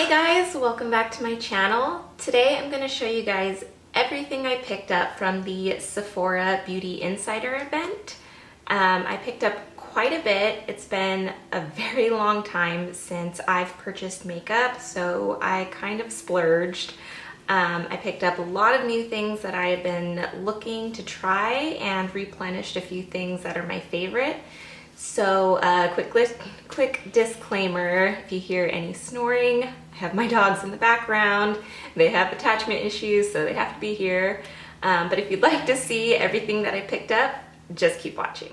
Hey guys, welcome back to my channel. Today I'm going to show you guys everything I picked up from the Sephora Beauty Insider event. I picked up quite a bit. It's been a very long time since I've purchased makeup, so I kind of splurged. I picked up a lot of new things that I have been looking to try and replenished a few things that are my favorite. So quick disclaimer, if you hear any snoring, I have my dogs in the background. They have attachment issues, so they have to be here. But if you'd like to see everything that I picked up, just keep watching.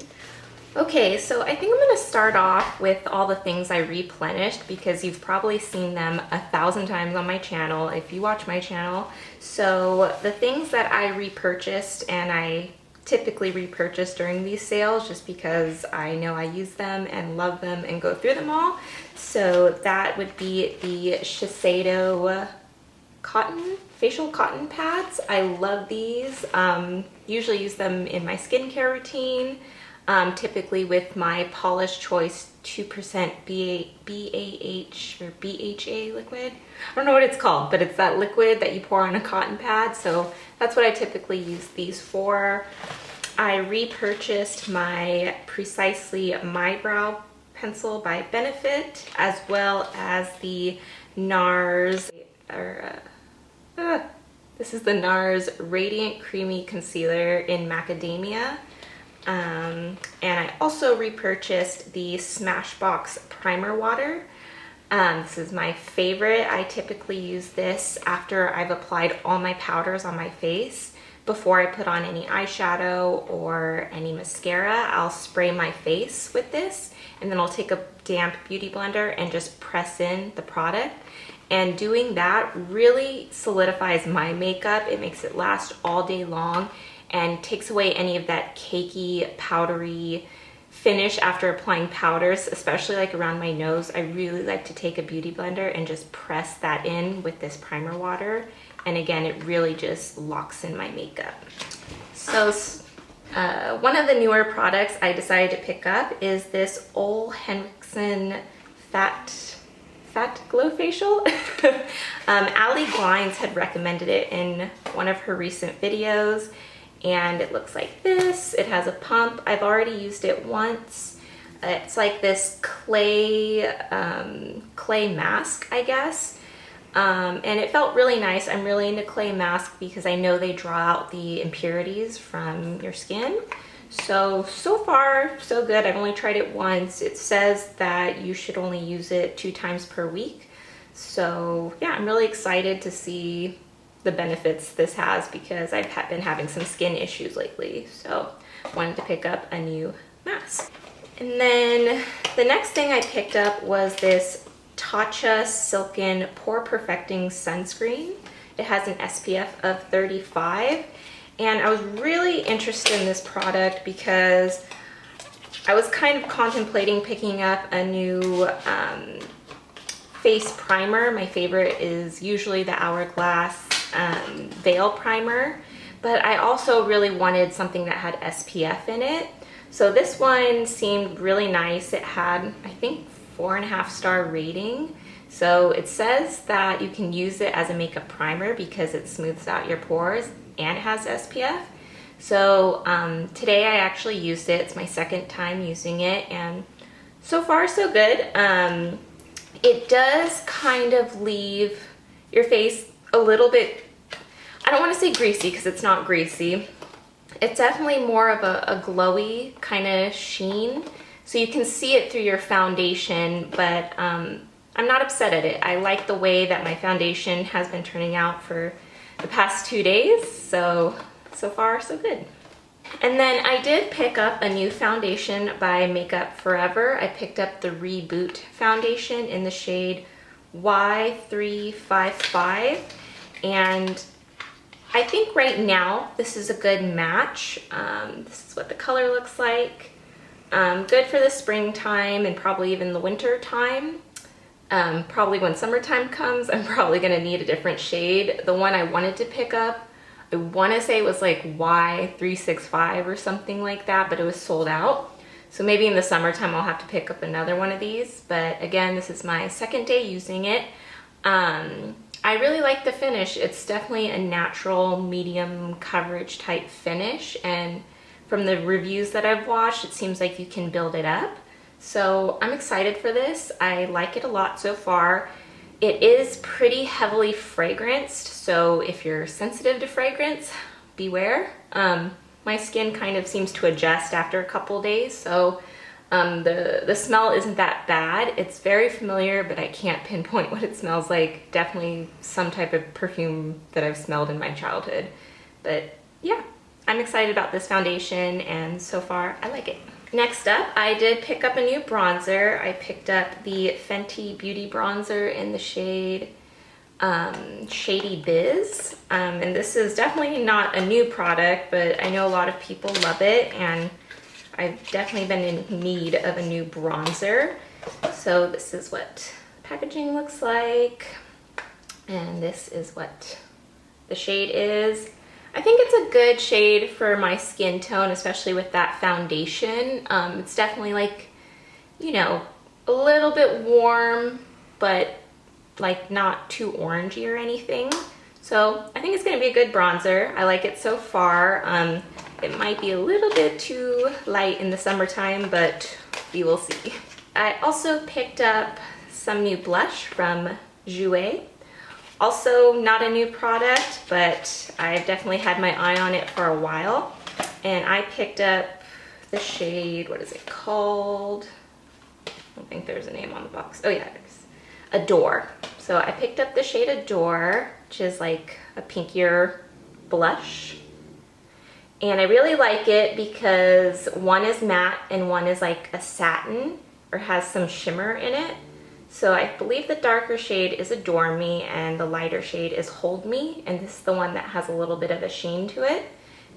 Okay, so I think I'm gonna start off with all the things I replenished because you've probably seen them 1,000 times on my channel if you watch my channel. So the things that I repurchased, and I typically repurchase during these sales just because I know I use them and love them and go through them all. So that would be the Shiseido facial cotton pads. I love these. Usually use them in my skincare routine, typically with my Polish Choice 2% BAH or BHA liquid. I don't know what it's called, but it's that liquid that you pour on a cotton pad. So that's what I typically use these for. I repurchased my Precisely My Brow pencil by Benefit, as well as the NARS, this is the NARS Radiant Creamy Concealer in Macadamia. And I also repurchased the Smashbox Primer Water. This is my favorite. I typically use this after I've applied all my powders on my face. Before I put on any eyeshadow or any mascara, I'll spray my face with this, and then I'll take a damp beauty blender and just press in the product. And doing that really solidifies my makeup. It makes it last all day long and takes away any of that cakey, powdery finish after applying powders, especially like around my nose. I really like to take a beauty blender and just press that in with this primer water. And again, it really just locks in my makeup. So one of the newer products I decided to pick up is this Ole Henriksen Fat Glow Facial. Allie Glines had recommended it in one of her recent videos. And it looks like this. It has a pump. I've already used it once. It's like this clay mask, I guess. And it felt really nice. I'm really into clay masks because I know they draw out the impurities from your skin. So far, so good. I've only tried it once. It says that you should only use it 2 times per week. So yeah, I'm really excited to see the benefits this has because I've been having some skin issues lately. So wanted to pick up a new mask. And then the next thing I picked up was this Tatcha Silken Pore Perfecting Sunscreen. It has an SPF of 35. And I was really interested in this product because I was kind of contemplating picking up a new face primer. My favorite is usually the Hourglass Veil Primer, but I also really wanted something that had SPF in it. So this one seemed really nice. It had, I think, 4.5-star rating. So it says that you can use it as a makeup primer because it smooths out your pores and it has SPF. So today I actually used it. It's my second time using it, and so far so good. It does kind of leave your face a little bit, I don't want to say greasy because it's not greasy. It's definitely more of a glowy kind of sheen. So you can see it through your foundation, but I'm not upset at it. I like the way that my foundation has been turning out for the past 2 days. So far, so good. And then I did pick up a new foundation by Makeup Forever. I picked up the Reboot foundation in the shade Y355. And I think right now this is a good match. This is what the color looks like. Good for the springtime and probably even the winter time. Probably when summertime comes, I'm probably gonna need a different shade. The one I wanted to pick up, I wanna say it was like Y365 or something like that, but it was sold out. So maybe in the summertime I'll have to pick up another one of these. But again, this is my second day using it. I really like the finish. It's definitely a natural medium coverage type finish, and from the reviews that I've watched, it seems like you can build it up. So I'm excited for this. I like it a lot so far. It is pretty heavily fragranced, so if you're sensitive to fragrance, beware. My skin kind of seems to adjust after a couple days, so the smell isn't that bad. It's very familiar, but I can't pinpoint what it smells like. Definitely some type of perfume that I've smelled in my childhood. But yeah, I'm excited about this foundation, and so far I like it. Next up, I did pick up a new bronzer. I picked up the Fenty Beauty Bronzer in the shade Shady Biz. And this is definitely not a new product, but I know a lot of people love it, and I've definitely been in need of a new bronzer. So this is what the packaging looks like, and this is what the shade is. I think it's a good shade for my skin tone, especially with that foundation. It's definitely like, you know, a little bit warm, but like not too orangey or anything. So I think it's gonna be a good bronzer. I like it so far. It might be a little bit too light in the summertime, but we will see. I also picked up some new blush from Jouer. Also not a new product, but I've definitely had my eye on it for a while. And I picked up the shade, what is it called? I don't think there's a name on the box. Oh yeah, it is. Adore. So I picked up the shade Adore, which is like a pinkier blush. And I really like it because one is matte and one is like a satin or has some shimmer in it. So I believe the darker shade is Adore Me and the lighter shade is Hold Me, and this is the one that has a little bit of a sheen to it.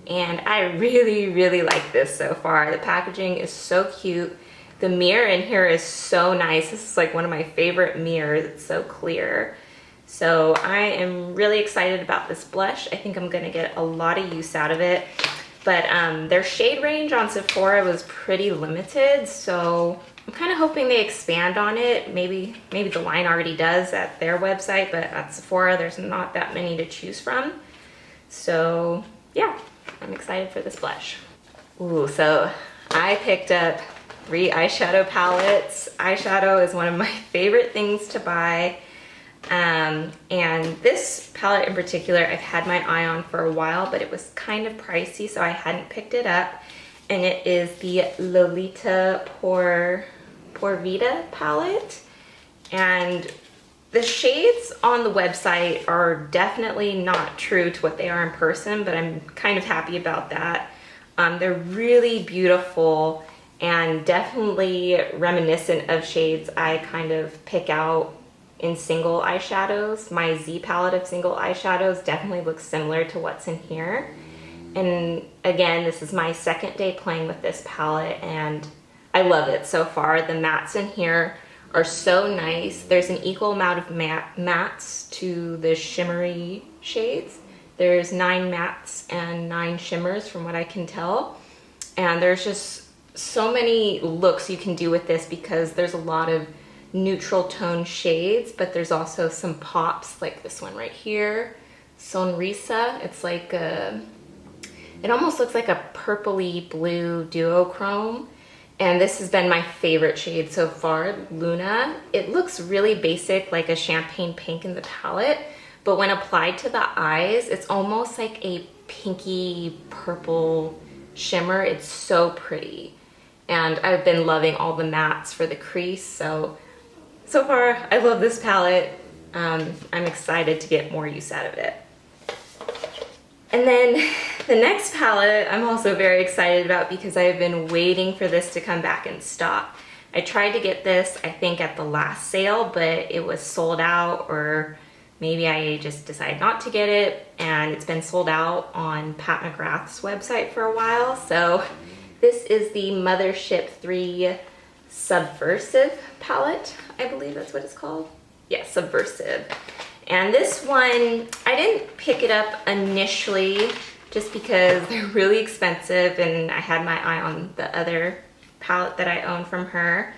And I really, really like this so far. The packaging is so cute. The mirror in here is so nice. This is like one of my favorite mirrors. It's so clear. So I am really excited about this blush. I think I'm gonna get a lot of use out of it. But their shade range on Sephora was pretty limited, so I'm kind of hoping they expand on it. Maybe the line already does at their website, but at Sephora there's not that many to choose from. So yeah, I'm excited for this blush. Ooh, so I picked up 3 eyeshadow palettes. Eyeshadow is one of my favorite things to buy. And this palette in particular, I've had my eye on for a while, but it was kind of pricey, so I hadn't picked it up. And it is the Lolita Por Vida palette. And the shades on the website are definitely not true to what they are in person, but I'm kind of happy about that. They're really beautiful and definitely reminiscent of shades I kind of pick out in single eyeshadows. My Z palette of single eyeshadows definitely looks similar to what's in here. And again, this is my second day playing with this palette and I love it so far. The mattes in here are so nice. There's an equal amount of mattes to the shimmery shades. There's 9 mattes and 9 shimmers from what I can tell. And there's just so many looks you can do with this because there's a lot of neutral tone shades, but there's also some pops like this one right here, Sonrisa. It's like a, it almost looks like a purpley blue duochrome, and this has been my favorite shade so far, Luna. It looks really basic, like a champagne pink in the palette, but when applied to the eyes, it's almost like a pinky purple shimmer. It's so pretty, and I've been loving all the mattes for the crease, so far, I love this palette. I'm excited to get more use out of it. And then the next palette I'm also very excited about because I've been waiting for this to come back in stock. I tried to get this, I think, at the last sale, but it was sold out, or maybe I just decided not to get it, and it's been sold out on Pat McGrath's website for a while. So this is the Mothership 3 Subversive palette, I believe that's what it's called. Yeah, Subversive. And this one, I didn't pick it up initially just because they're really expensive and I had my eye on the other palette that I own from her.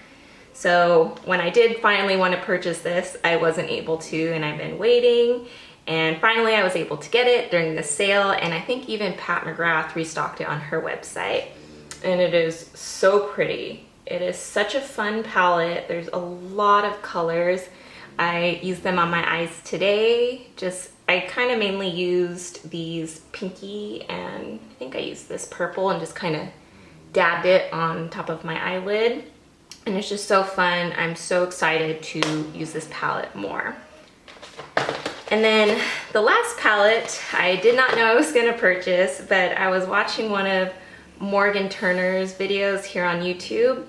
So when I did finally want to purchase this, I wasn't able to, and I've been waiting. And finally I was able to get it during the sale, and I think even Pat McGrath restocked it on her website. And it is so pretty. It is such a fun palette. There's a lot of colors. I used them on my eyes today. I kind of mainly used these pinky, and I think I used this purple, and just kind of dabbed it on top of my eyelid. And it's just so fun. I'm so excited to use this palette more. And then the last palette, I did not know I was gonna purchase, but I was watching one of Morgan Turner's videos here on YouTube.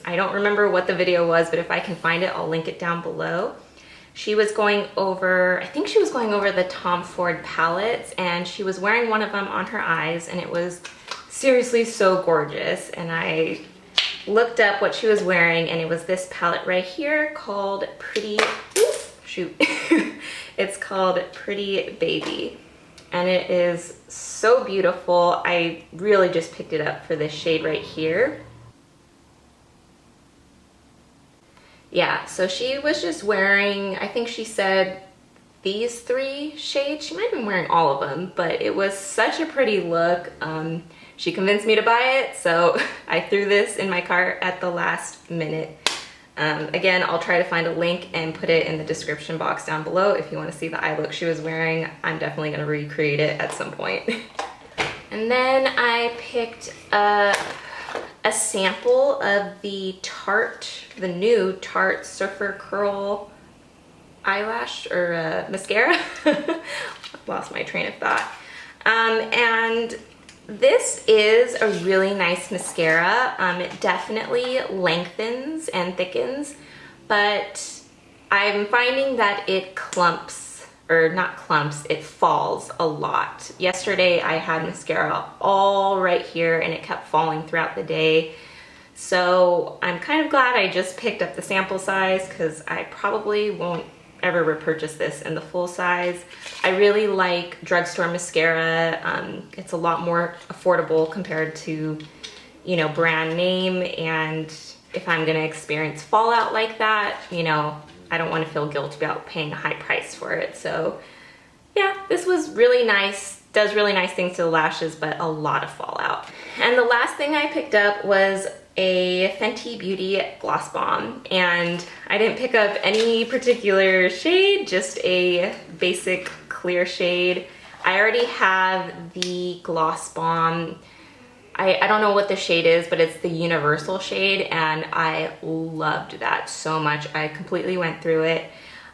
I don't remember what the video was, but if I can find it, I'll link it down below. She was going over, I think she was going over the Tom Ford palettes, and she was wearing one of them on her eyes, and it was seriously so gorgeous. And I looked up what she was wearing, and it was this palette right here called it's called Pretty Baby, and it is so beautiful. I really just picked it up for this shade right here. Yeah, so she was just wearing, I think she said these 3 shades. She might have been wearing all of them, but it was such a pretty look. She convinced me to buy it, so I threw this in my cart at the last minute. Again, I'll try to find a link and put it in the description box down below if you want to see the eye look she was wearing. I'm definitely going to recreate it at some point. And then I picked up a sample of the new Tarte Surfer Curl eyelash or mascara. Lost my train of thought. And this is a really nice mascara. It definitely lengthens and thickens, but I'm finding that it clumps, or not clumps, it falls a lot. Yesterday I had mascara all right here and it kept falling throughout the day. So I'm kind of glad I just picked up the sample size, because I probably won't ever repurchase this in the full size. I really like drugstore mascara. It's a lot more affordable compared to, you know, brand name. And if I'm gonna experience fallout like that, you know, I don't want to feel guilty about paying a high price for it. So yeah, this was really nice. Does really nice things to the lashes, but a lot of fallout. And the last thing I picked up was a Fenty Beauty Gloss Bomb, and I didn't pick up any particular shade, just a basic clear shade. I already have the Gloss Bomb. I don't know what the shade is, but it's the universal shade, and I loved that so much. I completely went through it.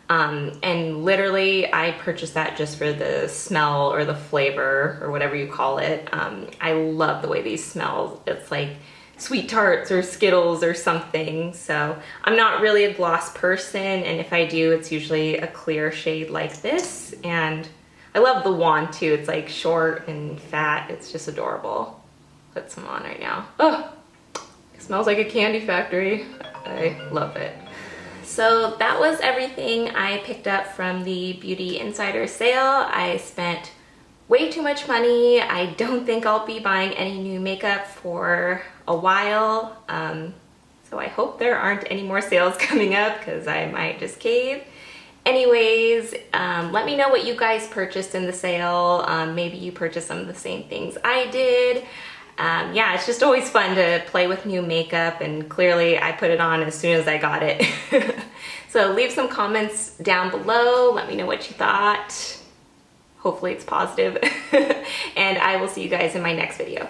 And literally I purchased that just for the smell or the flavor or whatever you call it. I love the way these smell. It's like Sweet Tarts or Skittles or something. So I'm not really a gloss person, and if I do, it's usually a clear shade like this. And I love the wand too. It's like short and fat. It's just adorable. Put some on right now. Oh, it smells like a candy factory. I love it. So that was everything I picked up from the Beauty Insider sale. I spent way too much money. I don't think I'll be buying any new makeup for a while. So I hope there aren't any more sales coming up, because I might just cave. Anyways, let me know what you guys purchased in the sale. Maybe you purchased some of the same things I did. Yeah, it's just always fun to play with new makeup, and clearly I put it on as soon as I got it. So leave some comments down below. Let me know what you thought. Hopefully it's positive. And I will see you guys in my next video.